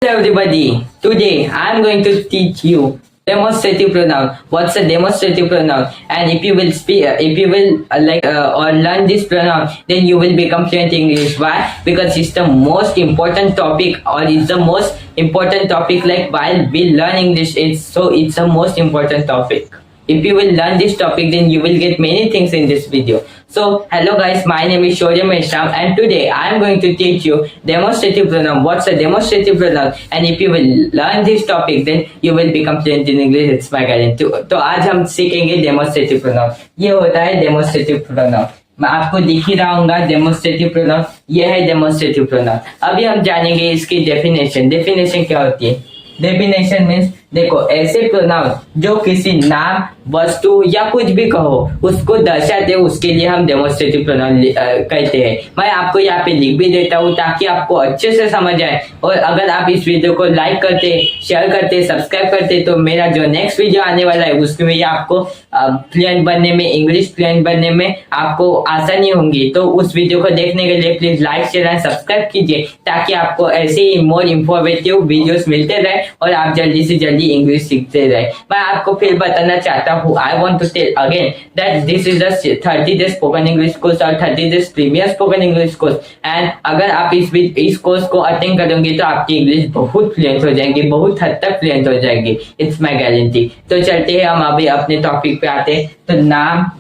Hello everybody, today I am going to teach you demonstrative pronoun. What's a demonstrative pronoun? And if you will speak, if you will or learn this pronoun, then you will become fluent in English. Why? Because it's the most important topic, or it's the most important topic. Like while we learn English, it's the most important topic. If you will learn this topic, then you will get many things in this video. So, hello guys, my name is Shaurya Meshram, and today I am going to teach you demonstrative pronoun. What's a demonstrative pronoun? And if you will learn this topic, then you will become fluent in English. It's my guarantee. तो आज हम सीखेंगे demonstrative pronoun. ये होता है demonstrative pronoun. मैं आपको दिख ही रहा हूँ डेमोन्स्ट्रेटिव प्रोनाउन. ये है डेमोन्स्ट्रेटिव प्रोनाउन. अभी हम जानेंगे इसकी डेफिनेशन. डेफिनेशन क्या होती है? डेफिनेशन मीन्स देखो, ऐसे प्रोनाउन जो किसी नाम, वस्तु या कुछ भी कहो उसको दर्शाते हैं, उसके लिए हम डेमोन्स्ट्रेटिव प्रोनाउन कहते हैं. मैं आपको यहाँ पे लिख भी देता हूँ ताकि आपको अच्छे से समझ आए. और अगर आप इस वीडियो को लाइक करते, शेयर करते, सब्सक्राइब करते, तो मेरा जो नेक्स्ट वीडियो आने वाला है उसमें आपको फ्लुएंट बनने में, इंग्लिश फ्लुएंट बनने में आपको आसानी होगी. तो उस वीडियो को देखने के लिए please like, share and subscribe कीजिए ताकि आपको ऐसे ही मोर इंफॉर्मेटिव वीडियोस मिलते रहे और आप जल्दी से जल्दी इंग्लिश सीखते रहे. मैं आपको फिर बताना चाहता हूँ, I want to tell again that this is the 30 days spoken English course और 30 days premier spoken English course. And अगर आप इस कोर्स को अटेंड करोगे तो आपकी इंग्लिश बहुत फ्लुएंट हो जाएगी, बहुत हद तक फ्लुएंट हो जाएगी. It's my guarantee. तो चलते हैं हम अभी अपने टॉपिक पे आते हैं. तो नाम,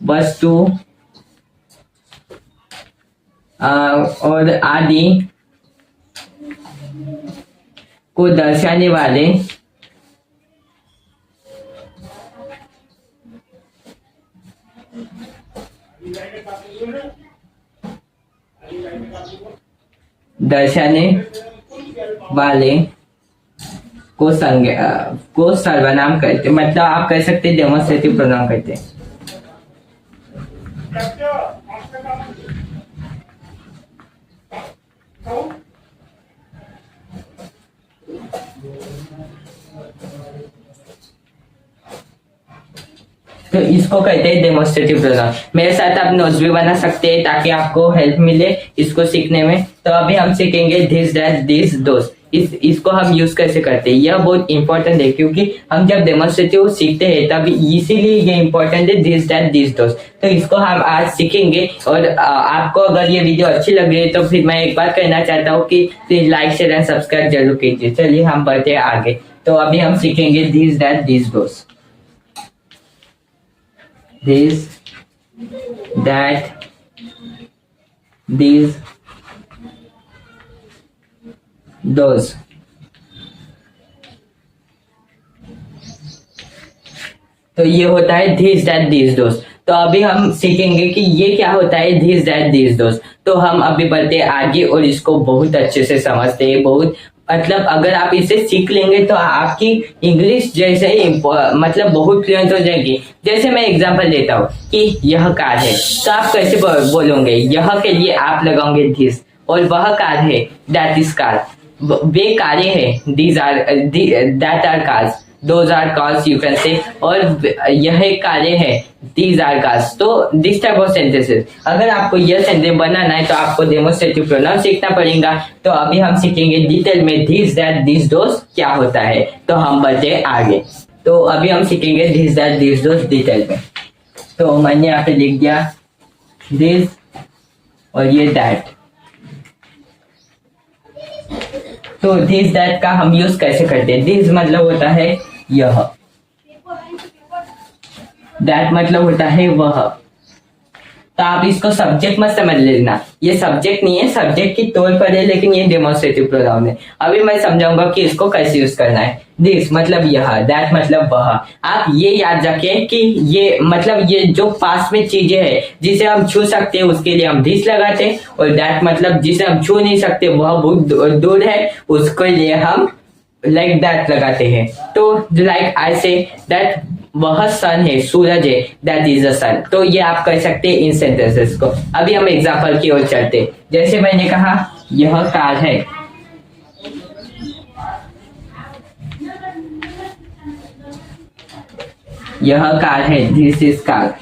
वस्तु और आदि को दर्शाने वाले को सर्वनाम कहते. मतलब आप कह सकते हैं डेमोन्स्ट्रेटिव प्रोनाउन कहते हैं. तो इसको कहते हैं डेमोन्स्ट्रेटिव प्रोनाउन. मेरे साथ आप नोट्स भी बना सकते हैं ताकि आपको हेल्प मिले इसको सीखने में. तो अभी हम सीखेंगे दिस, दैट, दिस, दोस. इसको हम यूज कैसे करते हैं, यह बहुत इंपॉर्टेंट है क्योंकि हम जब डेमोन्स्ट्रेटिव सीखते हैं तभी इसीलिए ये इंपॉर्टेंट है दिस, दैट, दिस, दोस. तो इसको हम आज सीखेंगे. और आपको अगर ये वीडियो अच्छी लग रही है तो फिर मैं एक बार कहना चाहता हूँ कि please like, share and subscribe जरूर कीजिए. चलिए हम बढ़ते हैं आगे. तो अभी हम सीखेंगे this, that, this, those. This, that, these, those. तो ये होता है दिस, दैट, दिस, दोस. तो अभी हम सीखेंगे कि ये क्या होता है दिस, दैट, दिस, दोस. तो हम अभी बढ़ते आगे और इसको बहुत अच्छे से समझते हैं. बहुत मतलब अगर आप इसे सीख लेंगे तो आपकी इंग्लिश जैसे ही मतलब बहुत फ्लुएंट हो जाएगी. जैसे मैं एग्जांपल देता हूँ कि यह कार है, तो आप कैसे बोलोगे? यह के लिए आप लगाओगे दिस, और वह कार है दैट इज कार. वे कारें हैं these are, that are cars, those are cars you can say. और यह कारें हैं दीज आर कार्स. तो दिस टाइप ऑफ सेंटेंसेस. अगर आपको यह सेंटेंस बनाना है तो आपको डेमोन्स्ट्रेटिव प्रोनाउन सीखना पड़ेगा. तो अभी हम सीखेंगे डिटेल में दिस, दैट, दिस, दोस क्या होता है. तो हम बढ़ते आगे. तो अभी हम सीखेंगे this, that, this, those detail में. तो मैंने यहाँ पे लिख दिया दिस और ये दैट. तो दिस, दैट का हम यूज कैसे करते हैं? दिस मतलब होता है यह, दैट मतलब होता है वह. तो आप इसको सब्जेक्ट मत समझ लेना, ये सब्जेक्ट नहीं है, सब्जेक्ट की तौर पर है, लेकिन ये डेमोन्स्ट्रेटिव प्रोनाउन है. अभी मैं समझाऊंगा कि इसको कैसे यूज करना है. दिस मतलब यह, दैट मतलब वह. आप ये याद रखें कि ये मतलब ये जो पास में चीजें हैं जिसे हम छू सकते हैं उसके लिए हम दिस लगाते हैं, और दैट मतलब जिसे हम छू नहीं सकते वह बहुत दूर है उसके लिए हम लाइक दैट लगाते हैं. तो लाइक आई से दैट वह सन है, सूरज है, दैट इज द सन. तो ये आप कह सकते हैं इन सेंटेंसेस को. अभी हम एग्जांपल की ओर चलते. जैसे मैंने कहा यह कार है, यह कार है, दिस इज कार.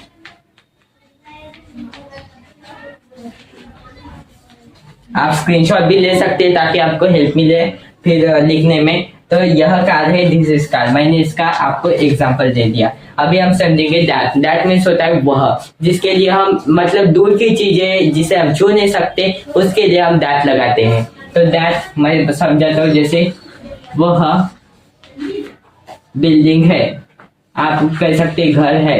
आप स्क्रीनशॉट भी ले सकते हैं ताकि आपको हेल्प मिले. फिर लिखने में। तो यह कार है, दिस इज कार। मैंने इसका आपको एग्जांपल दे दिया। अभी हम समझेंगे दैट। दैट मीन्स होता है वह, जिसके लिए हम मतलब दूर की चीजें जिसे हम छू नहीं सकते उसके लिए हम दैट लगाते हैं। तो दैट मैं समझाता हूँ, जैसे वह बिल्डिंग है, आप कह सकते घर है।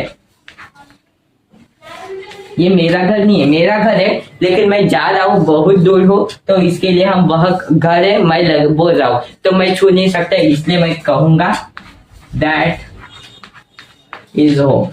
ये मेरा घर नहीं है, मेरा घर है लेकिन मैं जा रहा हूँ बहुत दूर हो, तो इसके लिए हम वह घर है मैं बोल रहा हूँ, तो मैं छू नहीं सकता, इसलिए मैं कहूंगा दैट इज होम।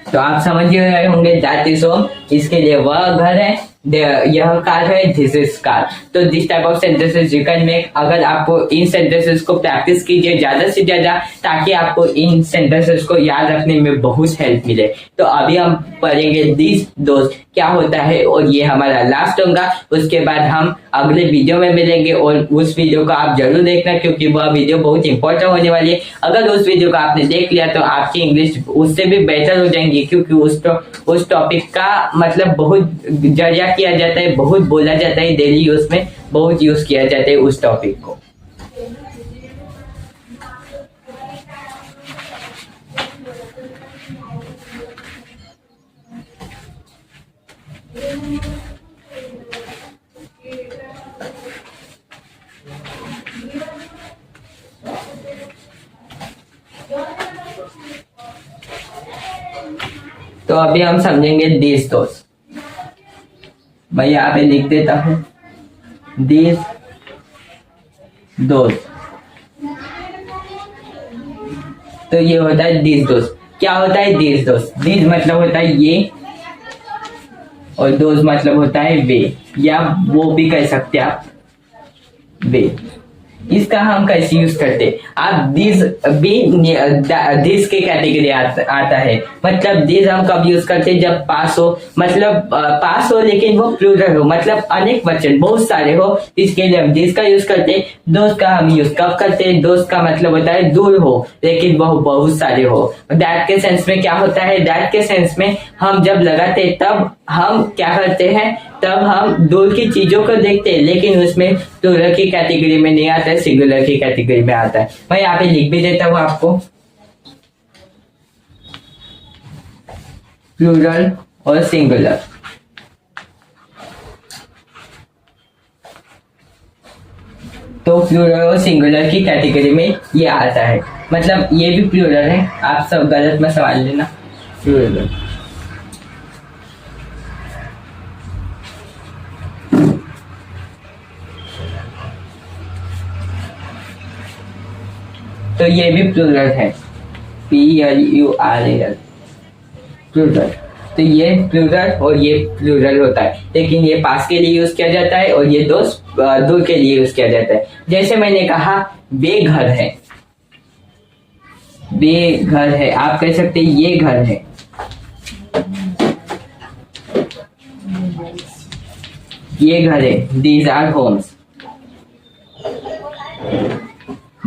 तो आप समझ गए होंगे दैट इज होम, इसके लिए वह घर है, यह कार है, दिस इज कार। तो this type of sentences you can make. अगर आपको इन सेंटेंसेस को प्रैक्टिस कीजिए ज्यादा से ज्यादा, ताकि आपको इन सेंटेंसेस को याद रखने में बहुत हेल्प मिले। तो अभी हम पढ़ेंगे दिस दोस्त क्या होता है, और ये हमारा लास्ट होगा। उसके बाद हम अगले वीडियो में मिलेंगे, और उस वीडियो को आप जरूर देखना, क्योंकि वह वीडियो बहुत इंपॉर्टेंट होने वाली है। अगर उस वीडियो को आपने देख लिया तो आपकी इंग्लिश उससे भी बेहतर हो जाएंगी, क्योंकि उस टॉपिक का मतलब बहुत जरिया किया जाता है, बहुत बोला जाता है, डेली यूज में बहुत यूज किया जाता है उस टॉपिक को। तो अभी हम समझेंगे दिस दोस्त। मैं यहाँ पे लिख देता हूं दिस दोस्त। तो ये होता है दिस दोस्त। क्या होता है दिस दोस्त? दिस मतलब होता है ये, और दोस्त मतलब होता है वे, या वो भी कह सकते हैं आप, वे। इसका हम कैसे यूज करते? आप दिस भी दिस के कैटेगरी आता है। मतलब दिस हम कब यूज करते? जब पास हो, मतलब पास हो लेकिन वो प्लूरल हो, मतलब अनेक वचन बहुत सारे हो, इसके लिए हम दिस का यूज करते। दोस्त का हम यूज कब करते हैं? दोस्त का मतलब होता है दूर हो लेकिन वह बहुत सारे हो। दैट के सेंस में क्या होता है? दैट के सेंस में हम जब लगाते तब हम क्या करते हैं? तब हम दूर की चीजों को देखते हैं, लेकिन उसमें प्लूरल की कैटेगरी में नहीं आता है, सिंगुलर की कैटेगरी में आता है। मैं यहाँ पे लिख भी देता हूँ आपको, प्लूरल और सिंगुलर। तो प्लूरल और सिंगुलर की कैटेगरी में ये आता है, मतलब ये भी प्लूरल है, आप सब गलत में सवाल लेना। प्लूरल तो ये भी प्लूरल है, PLURAL, प्लूरल। तो ये प्लूरल और ये प्लूरल होता है, लेकिन ये पास के लिए यूज किया जाता है और ये दूर के लिए यूज किया जाता है। जैसे मैंने कहा वे घर है, वे घर है, आप कह सकते हैं ये घर है। ये घर है, these are homes,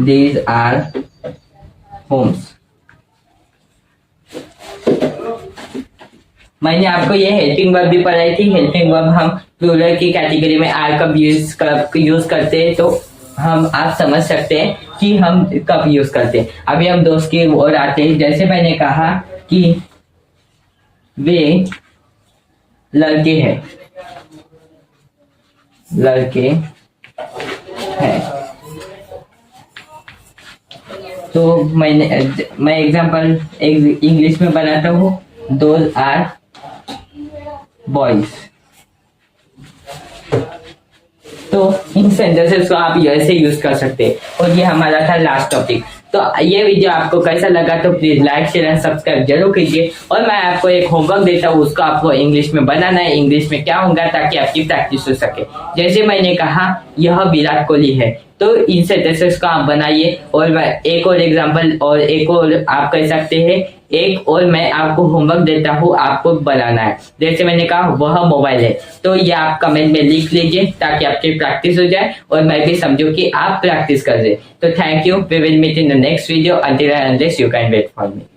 these are homes। मैंने आपको ये हेल्पिंग वर्ब भी पढ़ाई थी। हेल्पिंग वर्ब हम प्लूरल की कैटेगरी में आर कब यूज करते हैं, तो आप समझ सकते हैं कि हम कब यूज करते हैं। अभी हम दोस्त की ओर आते हैं। जैसे मैंने कहा कि वे लड़के हैं, लड़के हैं, तो मैं एग्जांपल इंग्लिश में बनाता हूँ, दोज आर बॉयज। तो इन सेंटेंसेस को आप ऐसे यूज कर सकते हैं। और ये हमारा था लास्ट टॉपिक। तो ये वीडियो आपको कैसा लगा तो please like share and subscribe जरूर कीजिए। और मैं आपको एक होमवर्क देता हूँ, उसको आपको इंग्लिश में बनाना है। इंग्लिश में क्या होगा ताकि आपकी प्रैक्टिस हो सके। जैसे मैंने कहा यह विराट कोहली है, तो इन सेंटेंसेस को आप बनाइए। और एक और एग्जांपल और एक और आप कह सकते हैं, एक और मैं आपको होमवर्क देता हूँ, आपको बनाना है। जैसे मैंने कहा वह मोबाइल है, तो ये आप कमेंट में लिख लीजिए ताकि आपकी प्रैक्टिस हो जाए और मैं भी समझूं कि आप प्रैक्टिस कर रहे। तो thank you, we will meet in the next video. Until and unless you can wait for me.